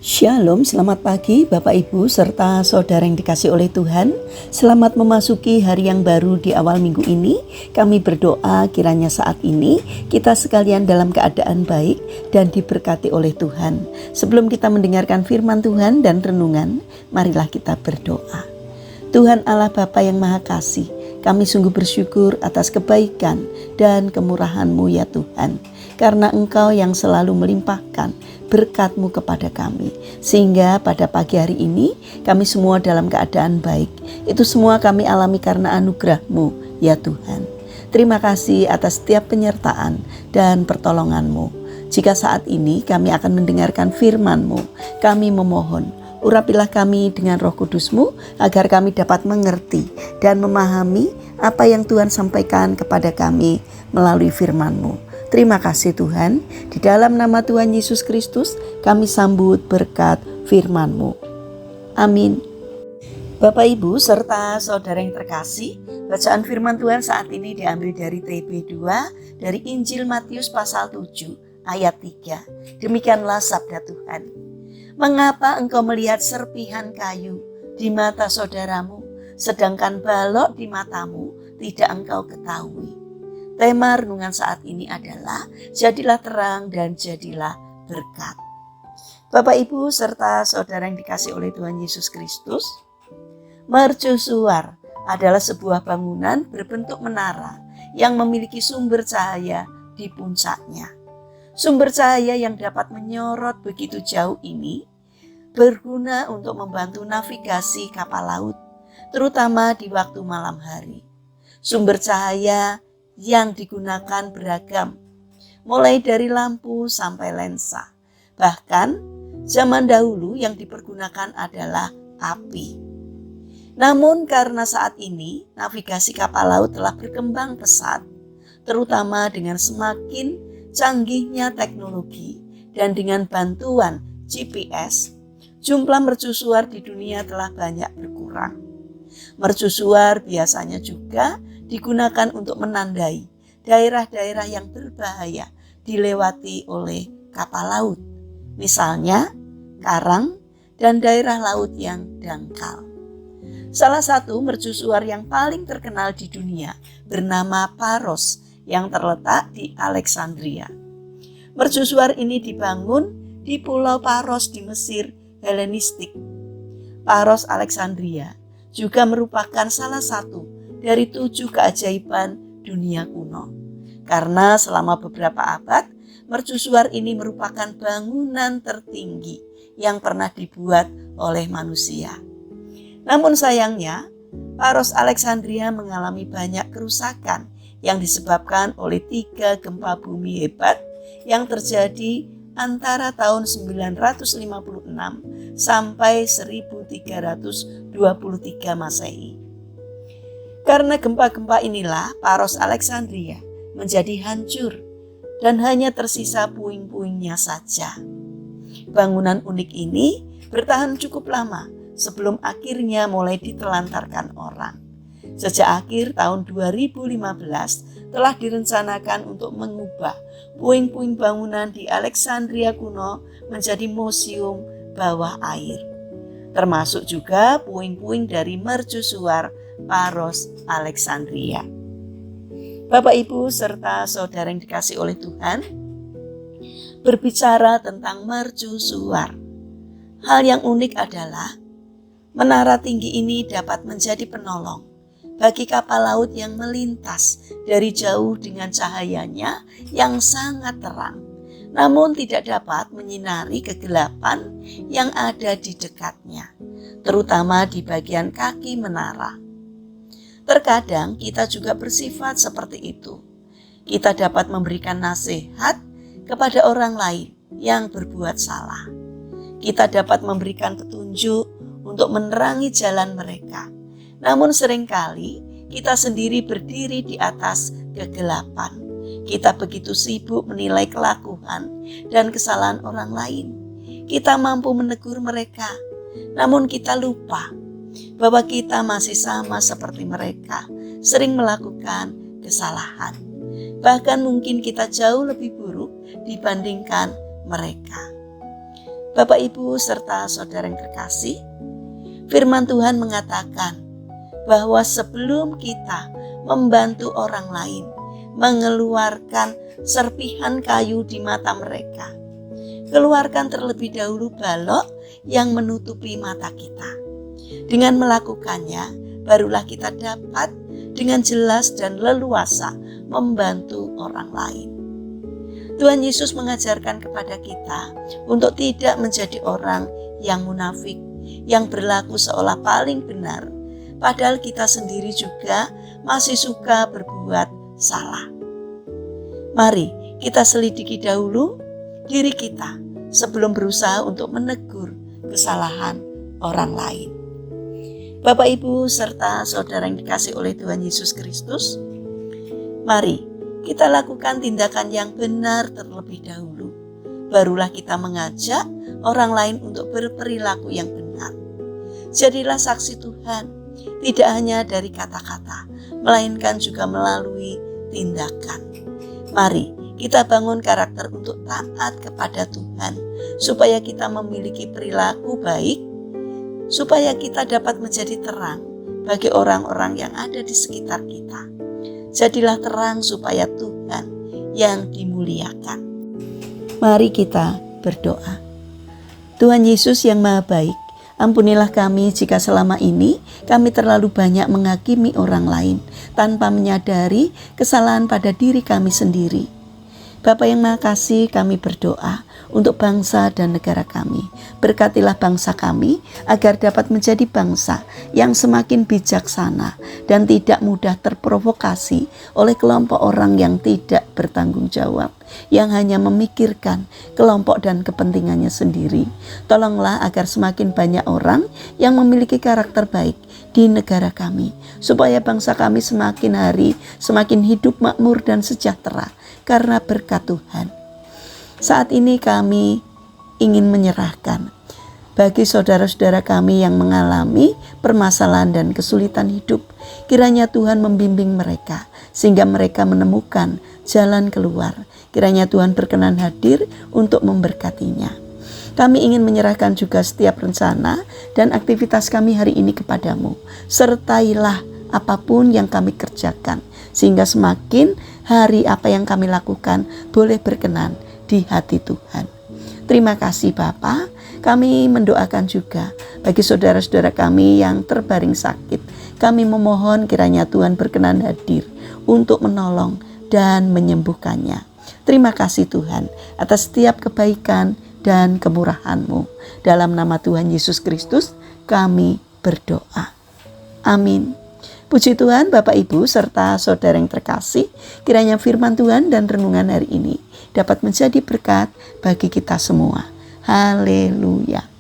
Shalom, selamat pagi Bapak Ibu serta saudara yang dikasih oleh Tuhan. Selamat memasuki hari yang baru di awal minggu ini. Kami berdoa kiranya saat ini kita sekalian dalam keadaan baik dan diberkati oleh Tuhan. Sebelum kita mendengarkan firman Tuhan dan renungan, marilah kita berdoa. Tuhan Allah Bapa yang Maha Kasih, kami sungguh bersyukur atas kebaikan dan kemurahan-Mu ya Tuhan. Karena Engkau yang selalu melimpahkan berkat-Mu kepada kami. Sehingga pada pagi hari ini kami semua dalam keadaan baik. Itu semua kami alami karena anugerah-Mu ya Tuhan. Terima kasih atas setiap penyertaan dan pertolongan-Mu. Jika saat ini kami akan mendengarkan firman-Mu, kami memohon, urapilah kami dengan Roh Kudus-Mu agar kami dapat mengerti dan memahami apa yang Tuhan sampaikan kepada kami melalui firman-Mu. Terima kasih Tuhan, di dalam nama Tuhan Yesus Kristus kami sambut berkat firman-Mu. Amin. Bapak Ibu serta saudara yang terkasih, bacaan firman Tuhan saat ini diambil dari TB2 dari Injil Matius pasal 7 ayat 3. Demikianlah sabda Tuhan. Mengapa engkau melihat serpihan kayu di mata saudaramu, sedangkan balok di matamu tidak engkau ketahui? Tema renungan saat ini adalah jadilah terang dan jadilah berkat. Bapak Ibu serta saudara yang dikasih oleh Tuhan Yesus Kristus, mercusuar adalah sebuah bangunan berbentuk menara yang memiliki sumber cahaya di puncaknya. Sumber cahaya yang dapat menyorot begitu jauh ini berguna untuk membantu navigasi kapal laut, terutama di waktu malam hari. Sumber cahaya yang digunakan beragam, mulai dari lampu sampai lensa. Bahkan zaman dahulu yang dipergunakan adalah api. Namun karena saat ini navigasi kapal laut telah berkembang pesat, terutama dengan semakin canggihnya teknologi dan dengan bantuan GPS, jumlah mercusuar di dunia telah banyak berkurang. Mercusuar biasanya juga digunakan untuk menandai daerah-daerah yang berbahaya dilewati oleh kapal laut, misalnya karang dan daerah laut yang dangkal. Salah satu mercusuar yang paling terkenal di dunia bernama Paros yang terletak di Alexandria. Mercusuar ini dibangun di Pulau Paros di Mesir Helenistik. Paros Alexandria juga merupakan salah satu dari 7 keajaiban dunia kuno. Karena selama beberapa abad, mercusuar ini merupakan bangunan tertinggi yang pernah dibuat oleh manusia. Namun sayangnya, Paros Alexandria mengalami banyak kerusakan yang disebabkan oleh 3 gempa bumi hebat yang terjadi antara tahun 956 sampai 1323 Masehi. Karena gempa-gempa inilah Paros Alexandria menjadi hancur dan hanya tersisa puing-puingnya saja. Bangunan unik ini bertahan cukup lama sebelum akhirnya mulai ditelantarkan orang. Sejak akhir tahun 2015 telah direncanakan untuk mengubah puing-puing bangunan di Alexandria kuno menjadi museum bawah air. Termasuk juga puing-puing dari mercusuar Paros Alexandria. Bapak Ibu serta saudara yang dikasih oleh Tuhan, berbicara tentang mercusuar, hal yang unik adalah menara tinggi ini dapat menjadi penolong bagi kapal laut yang melintas dari jauh dengan cahayanya yang sangat terang, namun tidak dapat menyinari kegelapan yang ada di dekatnya, terutama di bagian kaki menara. Terkadang kita juga bersifat seperti itu. Kita dapat memberikan nasihat kepada orang lain yang berbuat salah. Kita dapat memberikan petunjuk untuk menerangi jalan mereka. Namun seringkali kita sendiri berdiri di atas kegelapan. Kita begitu sibuk menilai kelakuan dan kesalahan orang lain. Kita mampu menegur mereka, namun kita lupa bahwa kita masih sama seperti mereka, sering melakukan kesalahan. Bahkan mungkin kita jauh lebih buruk dibandingkan mereka. Bapak, Ibu, serta saudara yang terkasih, firman Tuhan mengatakan bahwa sebelum kita membantu orang lain, mengeluarkan serpihan kayu di mata mereka, keluarkan terlebih dahulu balok yang menutupi mata kita. Dengan melakukannya, barulah kita dapat dengan jelas dan leluasa membantu orang lain. Tuhan Yesus mengajarkan kepada kita untuk tidak menjadi orang yang munafik, yang berlaku seolah paling benar, padahal kita sendiri juga masih suka berbuat salah. Mari kita selidiki dahulu diri kita sebelum berusaha untuk menegur kesalahan orang lain. Bapak, Ibu, serta saudara yang dikasihi oleh Tuhan Yesus Kristus, mari kita lakukan tindakan yang benar terlebih dahulu. Barulah kita mengajak orang lain untuk berperilaku yang benar. Jadilah saksi Tuhan, tidak hanya dari kata-kata, melainkan juga melalui tindakan. Mari kita bangun karakter untuk taat kepada Tuhan, supaya kita memiliki perilaku baik, supaya kita dapat menjadi terang bagi orang-orang yang ada di sekitar kita. Jadilah terang supaya Tuhan yang dimuliakan. Mari kita berdoa. Tuhan Yesus yang Maha Baik, ampunilah kami jika selama ini kami terlalu banyak menghakimi orang lain tanpa menyadari kesalahan pada diri kami sendiri. Bapa yang Maha Kasih, kami berdoa untuk bangsa dan negara kami. Berkatilah bangsa kami agar dapat menjadi bangsa yang semakin bijaksana dan tidak mudah terprovokasi oleh kelompok orang yang tidak bertanggung jawab, yang hanya memikirkan kelompok dan kepentingannya sendiri. Tolonglah agar semakin banyak orang yang memiliki karakter baik di negara kami, supaya bangsa kami semakin hari semakin hidup makmur dan sejahtera karena berkat Tuhan. Saat ini kami ingin menyerahkan bagi saudara-saudara kami yang mengalami permasalahan dan kesulitan hidup. Kiranya Tuhan membimbing mereka sehingga mereka menemukan jalan keluar. Kiranya Tuhan berkenan hadir untuk memberkatinya. Kami ingin menyerahkan juga setiap rencana dan aktivitas kami hari ini kepadamu. Sertailah apapun yang kami kerjakan, sehingga semakin hari apa yang kami lakukan boleh berkenan di hati Tuhan. Terima kasih Bapa. Kami mendoakan juga bagi saudara-saudara kami yang terbaring sakit. Kami memohon kiranya Tuhan berkenan hadir untuk menolong dan menyembuhkannya. Terima kasih Tuhan atas setiap kebaikan dan kemurahan-Mu. Dalam nama Tuhan Yesus Kristus kami berdoa. Amin. Puji Tuhan, Bapak, Ibu, serta saudara yang terkasih, kiranya firman Tuhan dan renungan hari ini dapat menjadi berkat bagi kita semua. Haleluya.